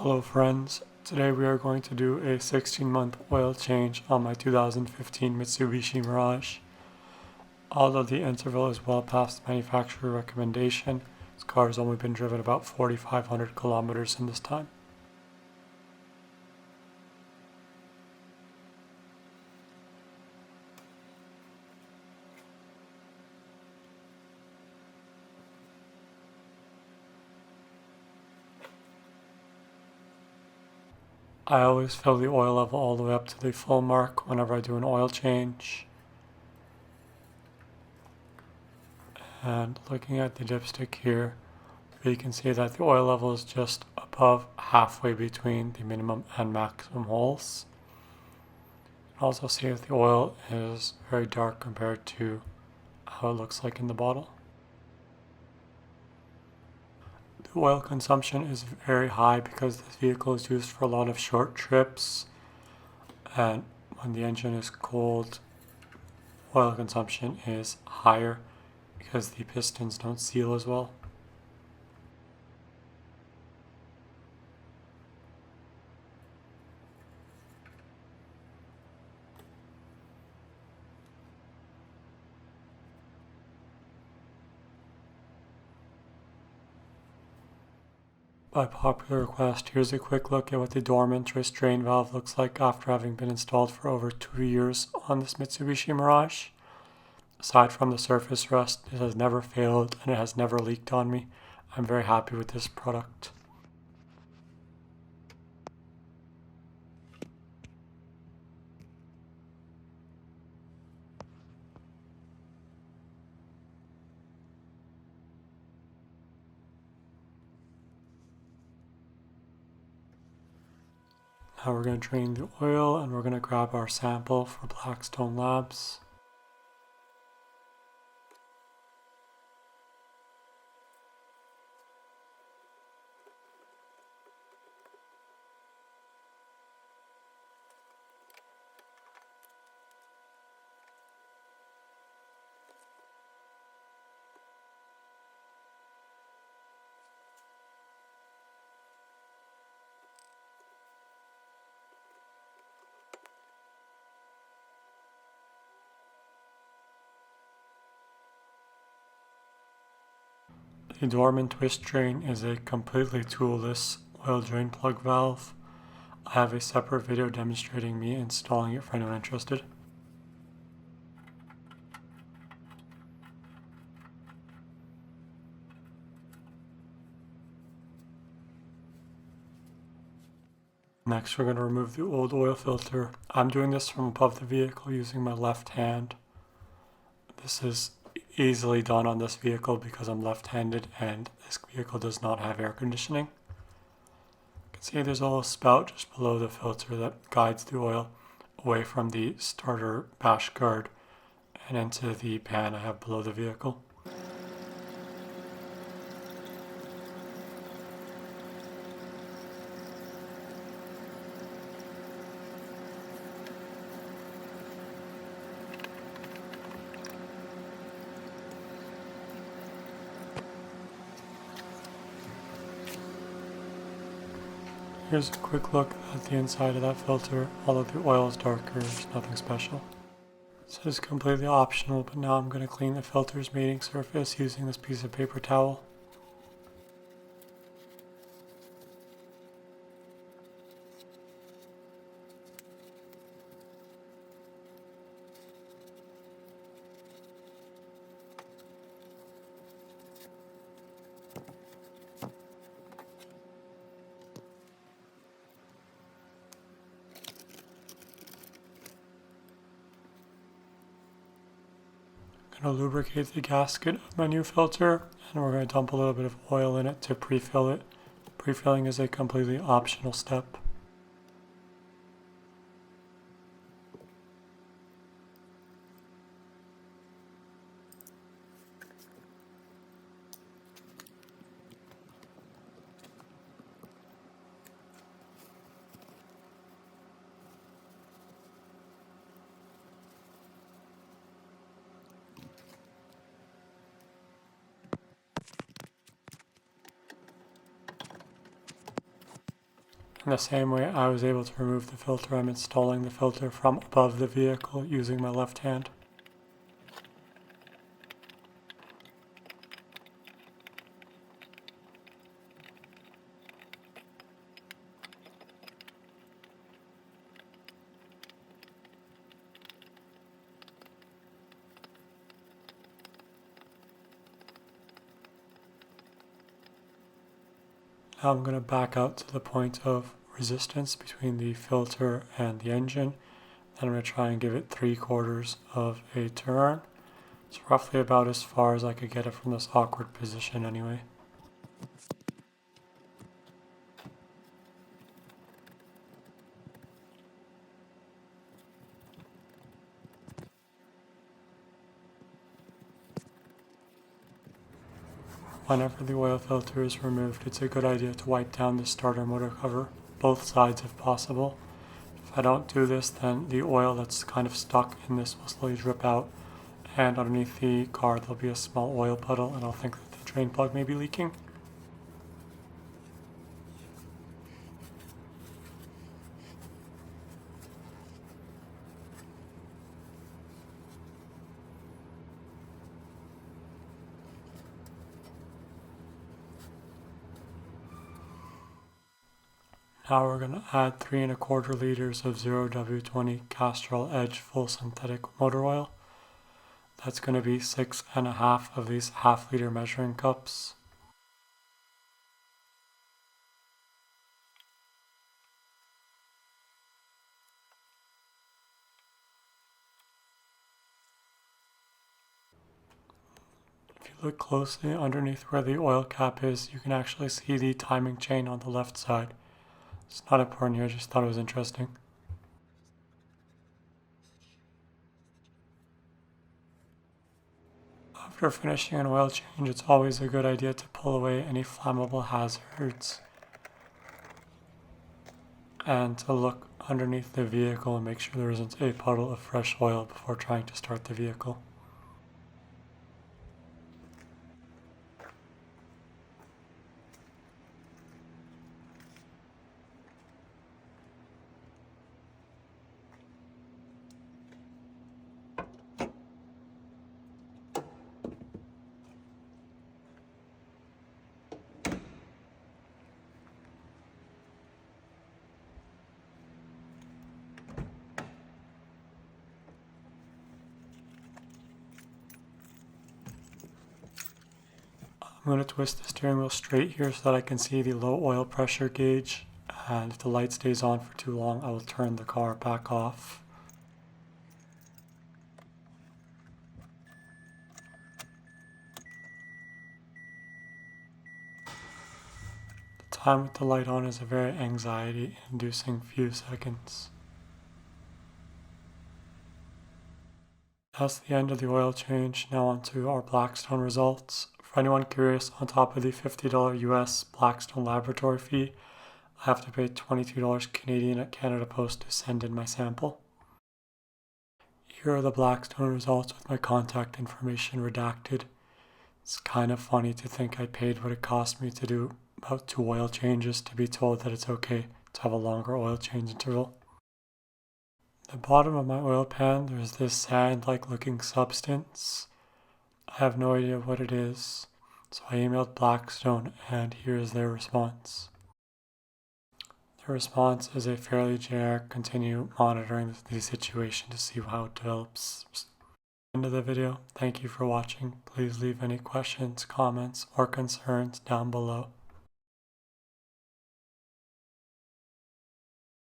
Hello friends, today we are going to do a 16-month oil change on my 2015 Mitsubishi Mirage. Although the interval is well past manufacturer recommendation, this car has only been driven about 4,500 kilometers in this time. I always fill the oil level all the way up to the full mark whenever I do an oil change. And looking at the dipstick here, you can see that the oil level is just above halfway between the minimum and maximum holes. You can also see that the oil is very dark compared to how it looks like in the bottle. The oil consumption is very high because this vehicle is used for a lot of short trips, and when the engine is cold, oil consumption is higher because the pistons don't seal as well. By popular request, here's a quick look at what the Doorman Twist Drain Valve looks like after having been installed for over 2 years on this Mitsubishi Mirage. Aside from the surface rust, it has never failed and it has never leaked on me. I'm very happy with this product. Now we're going to drain the oil and we're going to grab our sample for Blackstone Labs. The Doorman Twist Drain is a completely toolless oil drain plug valve. I have a separate video demonstrating me installing it for anyone interested. Next, we're going to remove the old oil filter. I'm doing this from above the vehicle using my left hand. This is easily done on this vehicle because I'm left-handed and this vehicle does not have air conditioning. You can see there's a little spout just below the filter that guides the oil away from the starter bash guard and into the pan I have below the vehicle. Here's a quick look at the inside of that filter. Although the oil is darker, there's nothing special. This is completely optional, but now I'm going to clean the filter's mating surface using this piece of paper towel. I'm going to lubricate the gasket of my new filter, and we're going to dump a little bit of oil in it to pre-fill it. Pre-filling is a completely optional step. In the same way I was able to remove the filter, I'm installing the filter from above the vehicle using my left hand. Now I'm going to back out to the point of resistance between the filter and the engine. Then I'm going to try and give it 3/4 of a turn. It's roughly about as far as I could get it from this awkward position anyway. Whenever the oil filter is removed, it's a good idea to wipe down the starter motor cover, both sides if possible. If I don't do this, then the oil that's kind of stuck in this will slowly drip out, and underneath the car there'll be a small oil puddle, and I'll think that the drain plug may be leaking. Now we're going to add 3¼ liters of 0W20 Castrol Edge full synthetic motor oil. That's going to be 6½ of these half-liter measuring cups. If you look closely underneath where the oil cap is, you can actually see the timing chain on the left side. It's not important here, I just thought it was interesting. After finishing an oil change, it's always a good idea to pull away any flammable hazards and to look underneath the vehicle and make sure there isn't a puddle of fresh oil before trying to start the vehicle. I'm going to twist the steering wheel straight here so that I can see the low oil pressure gauge, and if the light stays on for too long I will turn the car back off. The time with the light on is a very anxiety-inducing few seconds. That's the end of the oil change. Now on to our Blackstone results. For anyone curious, on top of the $50 US Blackstone Laboratory fee, I have to pay $22 Canadian at Canada Post to send in my sample. Here are the Blackstone results with my contact information redacted. It's kind of funny to think I paid what it cost me to do about 2 oil changes to be told that it's okay to have a longer oil change interval. At the bottom of my oil pan, there's this sand-like looking substance. I have no idea what it is, so I emailed Blackstone, and here's their response. Their response is a fairly generic continue monitoring the situation to see how it develops. End of the video. Thank you for watching. Please leave any questions, comments, or concerns down below.